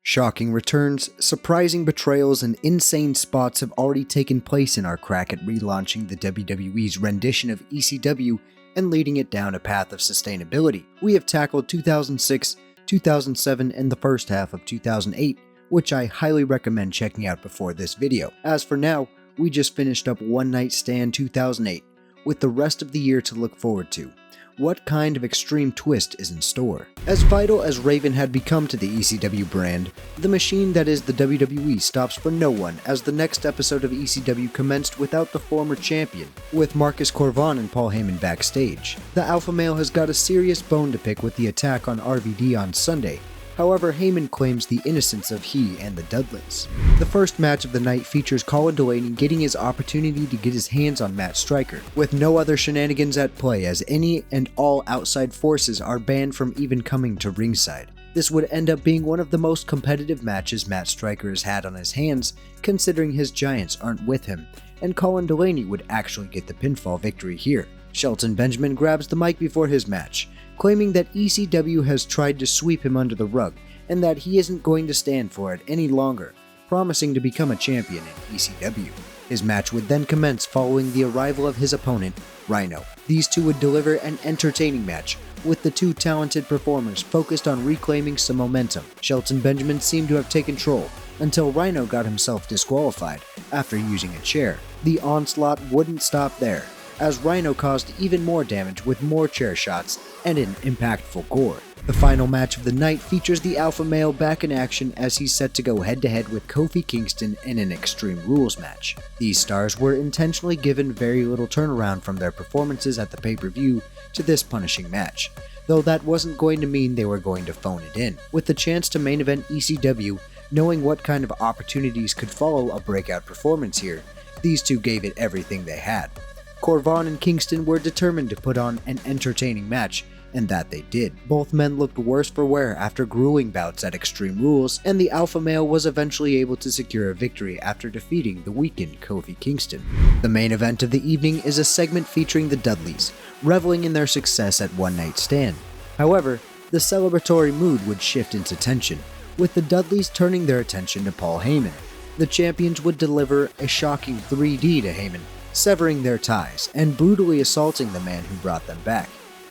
Shocking returns, surprising betrayals, and insane spots have already taken place in our crack at relaunching the WWE's rendition of ECW and leading it down a path of sustainability. We have tackled 2006, 2007, and the first half of 2008, which I highly recommend checking out before this video. As for now, we just finished up One Night Stand 2008, with the rest of the year to look forward to. What kind of extreme twist is in store? As vital as Raven had become to the ECW brand, the machine that is the WWE stops for no one, as the next episode of ECW commenced without the former champion, with Marcus Corvan and Paul Heyman backstage. The alpha male has got a serious bone to pick with the attack on RVD on Sunday. However, Heyman claims the innocence of he and the Dudleys. The first match of the night features Colin Delaney getting his opportunity to get his hands on Matt Striker, with no other shenanigans at play, as any and all outside forces are banned from even coming to ringside. This would end up being one of the most competitive matches Matt Striker has had on his hands, considering his giants aren't with him, and Colin Delaney would actually get the pinfall victory here. Shelton Benjamin grabs the mic before his match, claiming that ECW has tried to sweep him under the rug and that he isn't going to stand for it any longer, promising to become a champion in ECW. His match would then commence following the arrival of his opponent, Rhino. These two would deliver an entertaining match, with the two talented performers focused on reclaiming some momentum. Shelton Benjamin seemed to have taken control, until Rhino got himself disqualified after using a chair. The onslaught wouldn't stop there, as Rhino caused even more damage with more chair shots and an impactful gore. The final match of the night features the alpha male back in action as he's set to go head-to-head with Kofi Kingston in an Extreme Rules match. These stars were intentionally given very little turnaround from their performances at the pay-per-view to this punishing match, though that wasn't going to mean they were going to phone it in. With the chance to main event ECW, knowing what kind of opportunities could follow a breakout performance here, these two gave it everything they had. Corvan and Kingston were determined to put on an entertaining match, and that they did. Both men looked worse for wear after grueling bouts at Extreme Rules, and the alpha male was eventually able to secure a victory after defeating the weakened Kofi Kingston. The main event of the evening is a segment featuring the Dudleys, reveling in their success at One Night Stand. However, the celebratory mood would shift into tension, with the Dudleys turning their attention to Paul Heyman. The champions would deliver a shocking 3D to Heyman, severing their ties and brutally assaulting the man who brought them back.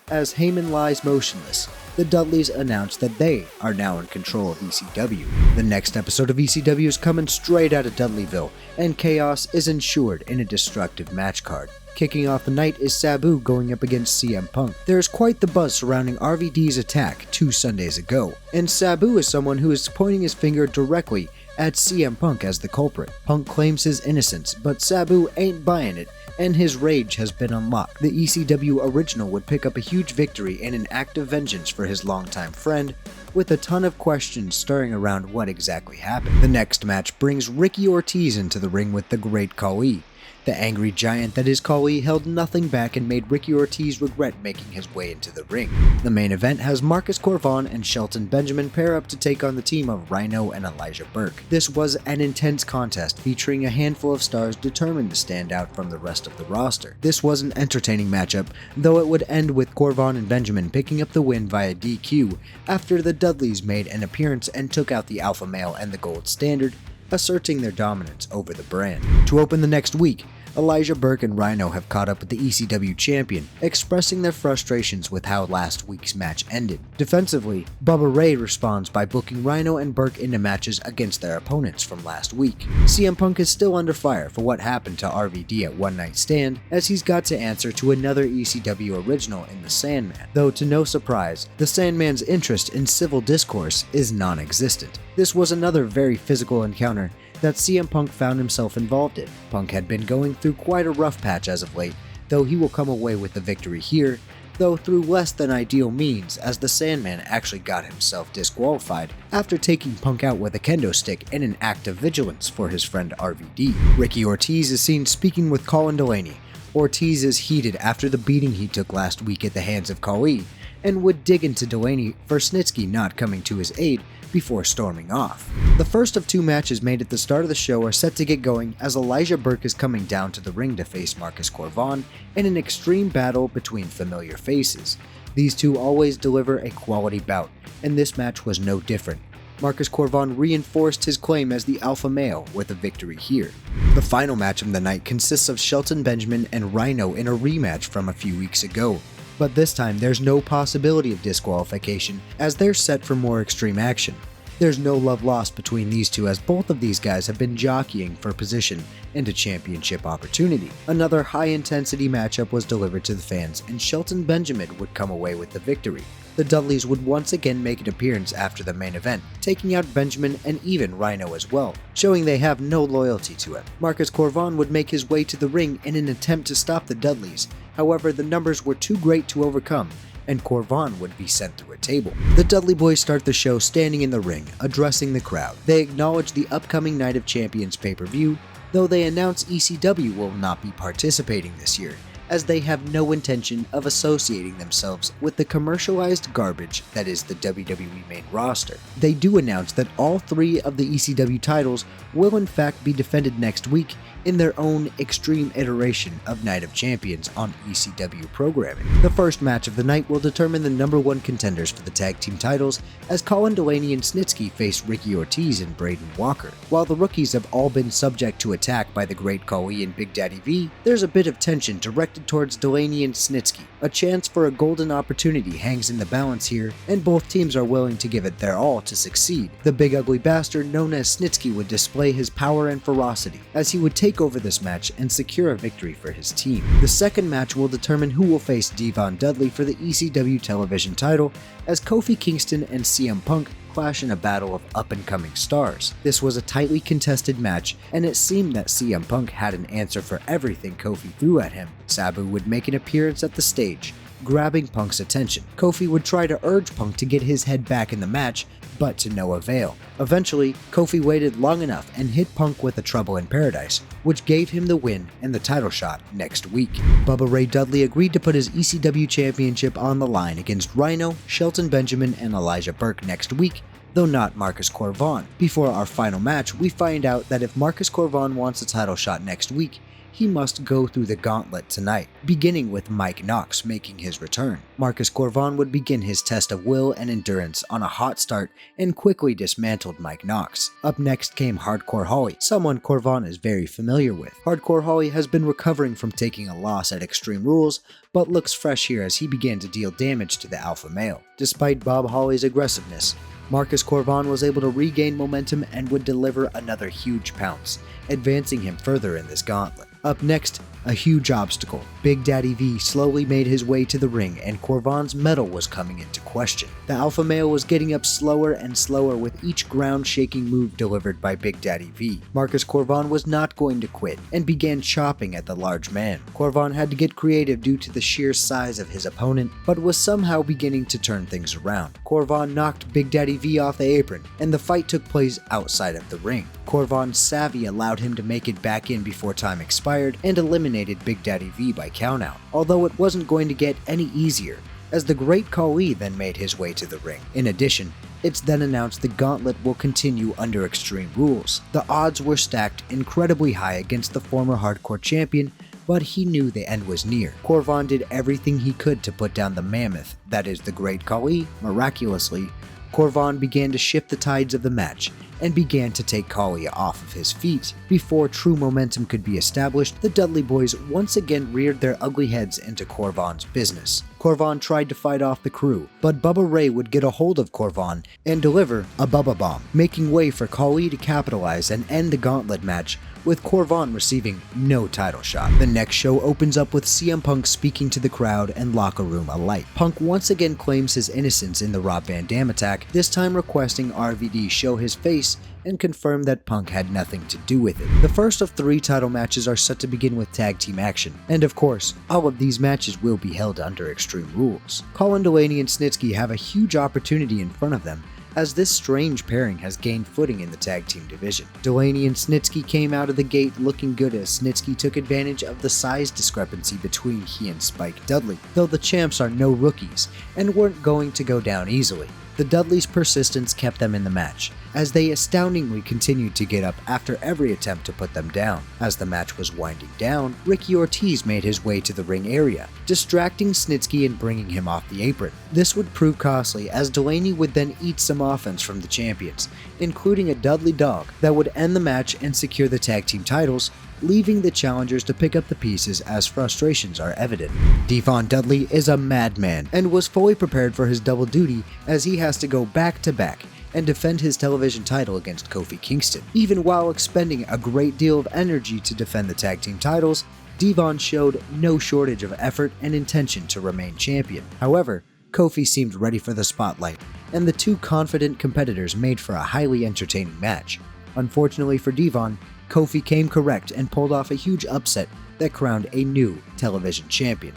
As Heyman lies motionless, the Dudleys announce that they are now in control of ECW. The next episode of ECW is coming straight out of Dudleyville, and chaos is ensured in a destructive match card. Kicking off the night is Sabu going up against CM Punk. There is quite the buzz surrounding RVD's attack 2 Sundays ago, and Sabu is someone who is pointing his finger directly at CM Punk as the culprit. Punk claims his innocence, but Sabu ain't buying it, and his rage has been unlocked. The ECW original would pick up a huge victory and an act of vengeance for his longtime friend, with a ton of questions stirring around what exactly happened. The next match brings Ricky Ortiz into the ring with the Great Khali. The angry giant that is Khali held nothing back and made Ricky Ortiz regret making his way into the ring. The main event has Marcus Corvan and Shelton Benjamin pair up to take on the team of Rhino and Elijah Burke. This was an intense contest featuring a handful of stars determined to stand out from the rest of the roster. This was an entertaining matchup, though it would end with Corvan and Benjamin picking up the win via DQ after the Dudleys made an appearance and took out the alpha male and the gold standard, asserting their dominance over the brand. To open the next week, Elijah Burke and Rhino have caught up with the ECW champion, expressing their frustrations with how last week's match ended. Defensively, Bubba Ray responds by booking Rhino and Burke into matches against their opponents from last week. CM Punk is still under fire for what happened to RVD at One Night Stand, as he's got to answer to another ECW original in the Sandman, though to no surprise, the Sandman's interest in civil discourse is non-existent. This was another very physical encounter that CM Punk found himself involved in. Punk had been going through quite a rough patch as of late, though he will come away with the victory here, though through less than ideal means, as the Sandman actually got himself disqualified after taking Punk out with a kendo stick in an act of vigilance for his friend RVD. Ricky Ortiz is seen speaking with Colin Delaney. Ortiz is heated after the beating he took last week at the hands of Khali, and would dig into Delaney for Snitsky not coming to his aid before storming off. The first of 2 matches made at the start of the show are set to get going as Elijah Burke is coming down to the ring to face Marcus Corvan in an extreme battle between familiar faces. These two always deliver a quality bout, and this match was no different. Marcus Corvon reinforced his claim as the alpha male with a victory here. The final match of the night consists of Shelton Benjamin and Rhino in a rematch from a few weeks ago. But this time there's no possibility of disqualification as they're set for more extreme action. There's no love lost between these two as both of these guys have been jockeying for position and a championship opportunity. Another high-intensity matchup was delivered to the fans and Shelton Benjamin would come away with the victory. The Dudleys would once again make an appearance after the main event, taking out Benjamin and even Rhino as well, showing they have no loyalty to him. Marcus Corvon would make his way to the ring in an attempt to stop the Dudleys, however the numbers were too great to overcome, and Corvon would be sent through a table. The Dudley Boys start the show standing in the ring, addressing the crowd. They acknowledge the upcoming Night of Champions pay-per-view, though they announce ECW will not be participating this year, as they have no intention of associating themselves with the commercialized garbage that is the WWE main roster. They do announce that all 3 of the ECW titles will in fact be defended next week in their own extreme iteration of Night of Champions on ECW programming. The first match of the night will determine the #1 contenders for the tag team titles as Colin Delaney and Snitsky face Ricky Ortiz and Braden Walker. While the rookies have all been subject to attack by the Great Khali and Big Daddy V, there's a bit of tension directed towards Delaney and Snitsky. A chance for a golden opportunity hangs in the balance here, and both teams are willing to give it their all to succeed. The big ugly bastard known as Snitsky would display his power and ferocity, as he would take over this match and secure a victory for his team. The second match will determine who will face Devon Dudley for the ECW television title, as Kofi Kingston and CM Punk clash in a battle of up-and-coming stars. This was a tightly contested match, and it seemed that CM Punk had an answer for everything Kofi threw at him. Sabu would make an appearance at the stage, grabbing Punk's attention. Kofi would try to urge Punk to get his head back in the match, but to no avail. Eventually, Kofi waited long enough and hit Punk with a Trouble in Paradise, which gave him the win and the title shot next week. Bubba Ray Dudley agreed to put his ECW championship on the line against Rhino, Shelton Benjamin, and Elijah Burke next week, though not Marcus Corvon. Before our final match, we find out that if Marcus Corvon wants a title shot next week, he must go through the gauntlet tonight, beginning with Mike Knox making his return. Marcus Corvon would begin his test of will and endurance on a hot start and quickly dismantled Mike Knox. Up next came Hardcore Holly, someone Corvon is very familiar with. Hardcore Holly has been recovering from taking a loss at Extreme Rules, but looks fresh here as he began to deal damage to the alpha male. Despite Bob Holly's aggressiveness, Marcus Corvon was able to regain momentum and would deliver another huge pounce, advancing him further in this gauntlet. Up next, a huge obstacle. Big Daddy V slowly made his way to the ring and Corvon's mettle was coming into question. The alpha male was getting up slower and slower with each ground-shaking move delivered by Big Daddy V. Marcus Corvon was not going to quit and began chopping at the large man. Corvon had to get creative due to the sheer size of his opponent, but was somehow beginning to turn things around. Corvon knocked Big Daddy V off the apron, and the fight took place outside of the ring. Corvon's savvy allowed him to make it back in before time expired and eliminated Big Daddy V by countout, although it wasn't going to get any easier, as the Great Khali then made his way to the ring. In addition, it's then announced the gauntlet will continue under Extreme Rules. The odds were stacked incredibly high against the former hardcore champion, but he knew the end was near. Corvon did everything he could to put down the mammoth, that is the Great Khali. Miraculously, Corvon began to shift the tides of the match and began to take Khali off of his feet. Before true momentum could be established, the Dudley Boys once again reared their ugly heads into Corvon's business. Corvon tried to fight off the crew, but Bubba Ray would get a hold of Corvon and deliver a Bubba Bomb, making way for Khali to capitalize and end the gauntlet match, with Corvon receiving no title shot. The next show opens up with CM Punk speaking to the crowd and locker room alike. Punk once again claims his innocence in the Rob Van Dam attack, this time requesting RVD show his face and confirm that Punk had nothing to do with it. The first of 3 title matches are set to begin with tag team action, and of course, all of these matches will be held under Extreme Rules. Colin Delaney and Snitsky have a huge opportunity in front of them, as this strange pairing has gained footing in the tag team division. Delaney and Snitsky came out of the gate looking good as Snitsky took advantage of the size discrepancy between he and Spike Dudley, though the champs are no rookies and weren't going to go down easily. The Dudleys' persistence kept them in the match, as they astoundingly continued to get up after every attempt to put them down. As the match was winding down, Ricky Ortiz made his way to the ring area, distracting Snitsky and bringing him off the apron. This would prove costly, as Delaney would then eat some offense from the champions, including a Dudley Dog that would end the match and secure the tag team titles, leaving the challengers to pick up the pieces as frustrations are evident. Devon Dudley is a madman and was fully prepared for his double duty, as he has to go back to back and defend his television title against Kofi Kingston. Even while expending a great deal of energy to defend the tag team titles, Devon showed no shortage of effort and intention to remain champion. However, Kofi seemed ready for the spotlight, and the two confident competitors made for a highly entertaining match. Unfortunately for Devon, Kofi came correct and pulled off a huge upset that crowned a new television champion.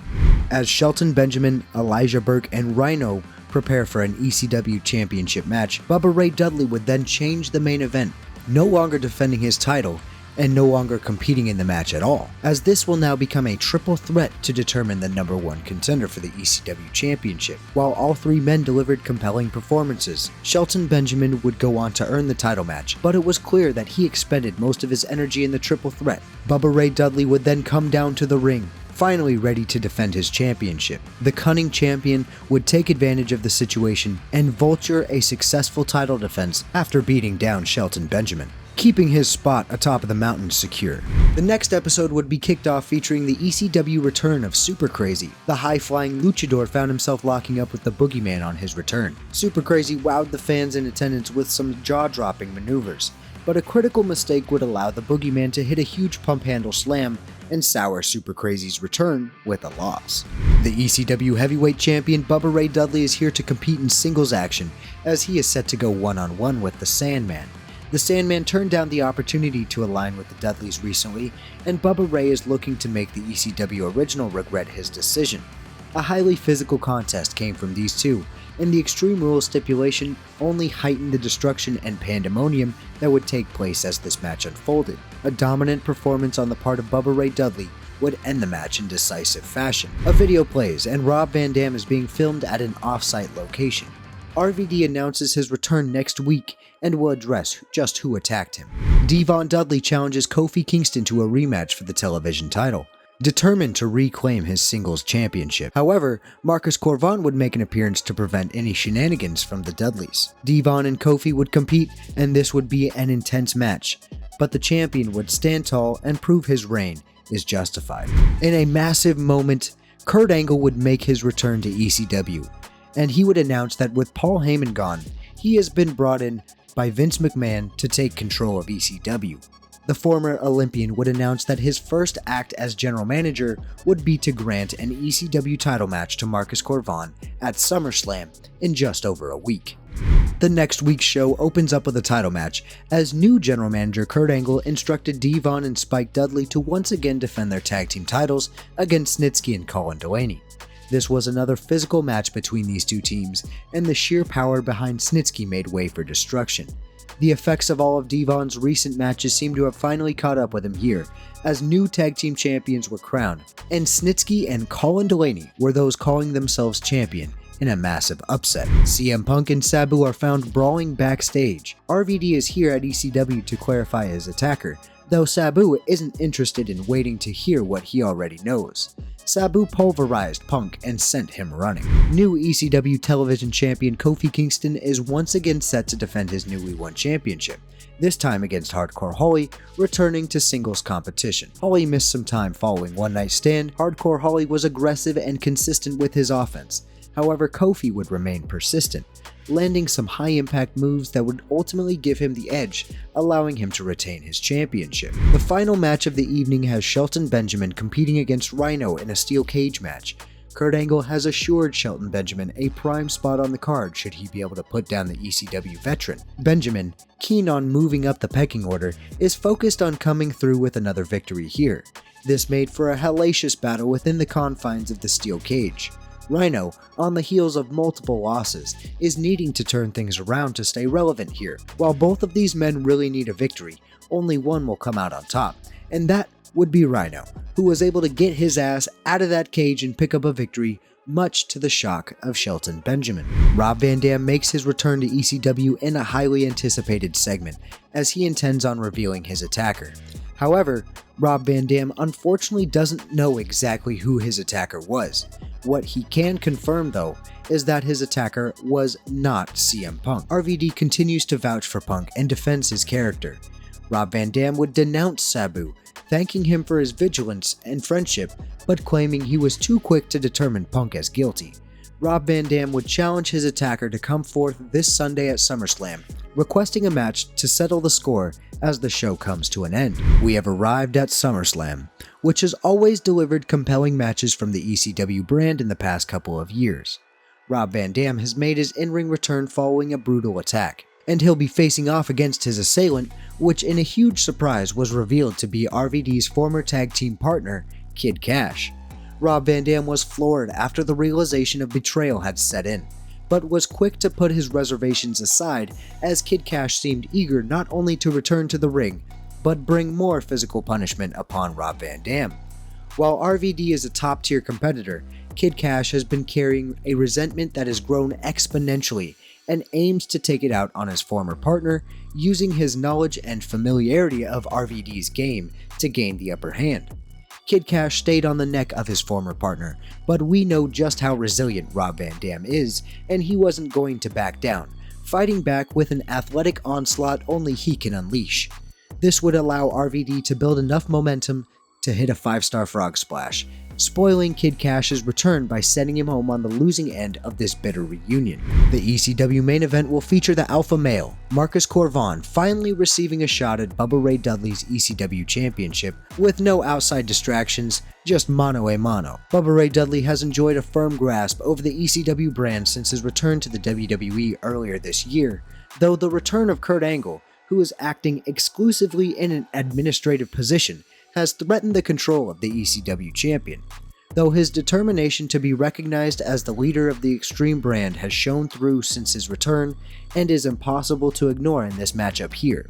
As Shelton Benjamin, Elijah Burke, and Rhino prepare for an ECW championship match, Bubba Ray Dudley would then change the main event, no longer defending his title and no longer competing in the match at all, as this will now become a triple threat to determine the #1 contender for the ECW Championship. While all three men delivered compelling performances, Shelton Benjamin would go on to earn the title match, but it was clear that he expended most of his energy in the triple threat. Bubba Ray Dudley would then come down to the ring, finally ready to defend his championship. The cunning champion would take advantage of the situation and vulture a successful title defense after beating down Shelton Benjamin, keeping his spot atop of the mountain secure. The next episode would be kicked off featuring the ECW return of Super Crazy. The high-flying luchador found himself locking up with the Boogeyman on his return. Super Crazy wowed the fans in attendance with some jaw-dropping maneuvers, but a critical mistake would allow the Boogeyman to hit a huge pump handle slam and sour Super Crazy's return with a loss. The ECW Heavyweight Champion Bubba Ray Dudley is here to compete in singles action, as he is set to go one-on-one with the Sandman. The Sandman turned down the opportunity to align with the Dudleys recently, and Bubba Ray is looking to make the ECW original regret his decision. A highly physical contest came from these two, and the Extreme Rules stipulation only heightened the destruction and pandemonium that would take place as this match unfolded. A dominant performance on the part of Bubba Ray Dudley would end the match in decisive fashion. A video plays, and Rob Van Dam is being filmed at an off-site location. RVD announces his return next week and will address just who attacked him. Devon Dudley challenges Kofi Kingston to a rematch for the television title, determined to reclaim his singles championship. However, Marcus Corvon would make an appearance to prevent any shenanigans from the Dudleys. Devon and Kofi would compete, and this would be an intense match, but the champion would stand tall and prove his reign is justified. In a massive moment, Kurt Angle would make his return to ECW, and he would announce that with Paul Heyman gone, he has been brought in by Vince McMahon to take control of ECW. The former Olympian would announce that his first act as general manager would be to grant an ECW title match to Marcus Corvon at SummerSlam in just over a week. The next week's show opens up with a title match, as new general manager Kurt Angle instructed Devon and Spike Dudley to once again defend their tag team titles against Snitsky and Colin Delaney. This was another physical match between these two teams, and the sheer power behind Snitsky made way for destruction. The effects of all of Devon's recent matches seem to have finally caught up with him here, as new tag team champions were crowned, and Snitsky and Colin Delaney were those calling themselves champion in a massive upset. CM Punk and Sabu are found brawling backstage. RVD is here at ECW to clarify his attacker, though Sabu isn't interested in waiting to hear what he already knows. Sabu pulverized Punk and sent him running. New ECW television champion Kofi Kingston is once again set to defend his newly won championship, this time against Hardcore Holly, returning to singles competition. Holly missed some time following One Night Stand. Hardcore Holly was aggressive and consistent with his offense. However, Kofi would remain persistent, landing some high-impact moves that would ultimately give him the edge, allowing him to retain his championship. The final match of the evening has Shelton Benjamin competing against Rhino in a steel cage match. Kurt Angle has assured Shelton Benjamin a prime spot on the card should he be able to put down the ECW veteran. Benjamin, keen on moving up the pecking order, is focused on coming through with another victory here. This made for a hellacious battle within the confines of the steel cage. Rhino, on the heels of multiple losses, is needing to turn things around to stay relevant here. While both of these men really need a victory, only one will come out on top, and that would be Rhino, who was able to get his ass out of that cage and pick up a victory much to the shock of Shelton Benjamin. Rob Van Dam makes his return to ECW in a highly anticipated segment, as he intends on revealing his attacker. However, Rob Van Dam unfortunately doesn't know exactly who his attacker was. What he can confirm though is that his attacker was not CM Punk. RVD continues to vouch for Punk and defends his character. Rob Van Dam would denounce Sabu, thanking him for his vigilance and friendship, but claiming he was too quick to determine Punk as guilty. Rob Van Dam would challenge his attacker to come forth this Sunday at SummerSlam, requesting a match to settle the score as the show comes to an end. We have arrived at SummerSlam, which has always delivered compelling matches from the ECW brand in the past couple of years. Rob Van Dam has made his in-ring return following a brutal attack, and he'll be facing off against his assailant, which in a huge surprise was revealed to be RVD's former tag team partner, Kid Cash. Rob Van Dam was floored after the realization of betrayal had set in, but was quick to put his reservations aside as Kid Cash seemed eager not only to return to the ring, but bring more physical punishment upon Rob Van Dam. While RVD is a top-tier competitor, Kid Cash has been carrying a resentment that has grown exponentially and aims to take it out on his former partner, using his knowledge and familiarity of RVD's game to gain the upper hand. Kid Cash stayed on the neck of his former partner, but we know just how resilient Rob Van Dam is, and he wasn't going to back down, fighting back with an athletic onslaught only he can unleash. This would allow RVD to build enough momentum to hit a 5-star frog splash, spoiling Kid Cash's return by sending him home on the losing end of this bitter reunion. The ECW main event will feature the alpha male, Marcus Corvon, finally receiving a shot at Bubba Ray Dudley's ECW championship with no outside distractions, just mano a mano. Bubba Ray Dudley has enjoyed a firm grasp over the ECW brand since his return to the WWE earlier this year, though the return of Kurt Angle, who is acting exclusively in an administrative position, has threatened the control of the ECW champion, though his determination to be recognized as the leader of the Extreme brand has shown through since his return and is impossible to ignore in this matchup here.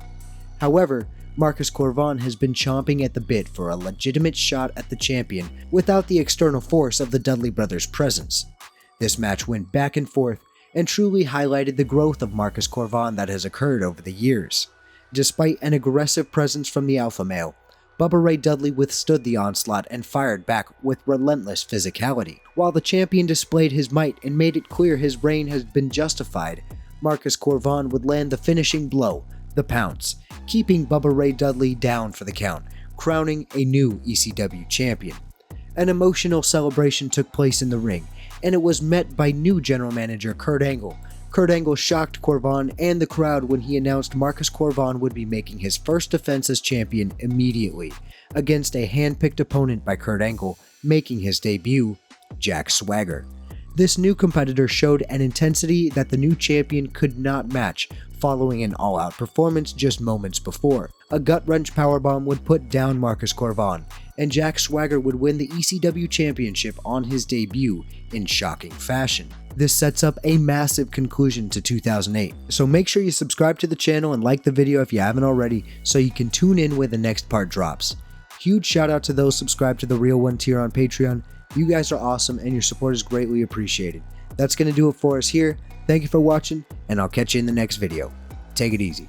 However, Marcus Corvon has been chomping at the bit for a legitimate shot at the champion without the external force of the Dudley brothers' presence. This match went back and forth and truly highlighted the growth of Marcus Corvon that has occurred over the years. Despite an aggressive presence from the alpha male, Bubba Ray Dudley withstood the onslaught and fired back with relentless physicality. While the champion displayed his might and made it clear his reign has been justified, Marcus Corvon would land the finishing blow, the pounce, keeping Bubba Ray Dudley down for the count, crowning a new ECW champion. An emotional celebration took place in the ring, and it was met by new general manager Kurt Angle. Kurt Angle shocked Corvon and the crowd when he announced Marcus Corvon would be making his first defense as champion immediately, against a hand-picked opponent by Kurt Angle, making his debut, Jack Swagger. This new competitor showed an intensity that the new champion could not match following an all-out performance just moments before. A gut-wrench powerbomb would put down Marcus Corvon, and Jack Swagger would win the ECW championship on his debut in shocking fashion. This sets up a massive conclusion to 2008, so make sure you subscribe to the channel and like the video if you haven't already so you can tune in when the next part drops. Huge shout out to those subscribed to the Real One tier on Patreon. You guys are awesome and your support is greatly appreciated. That's going to do it for us here. Thank you for watching, and I'll catch you in the next video. Take it easy.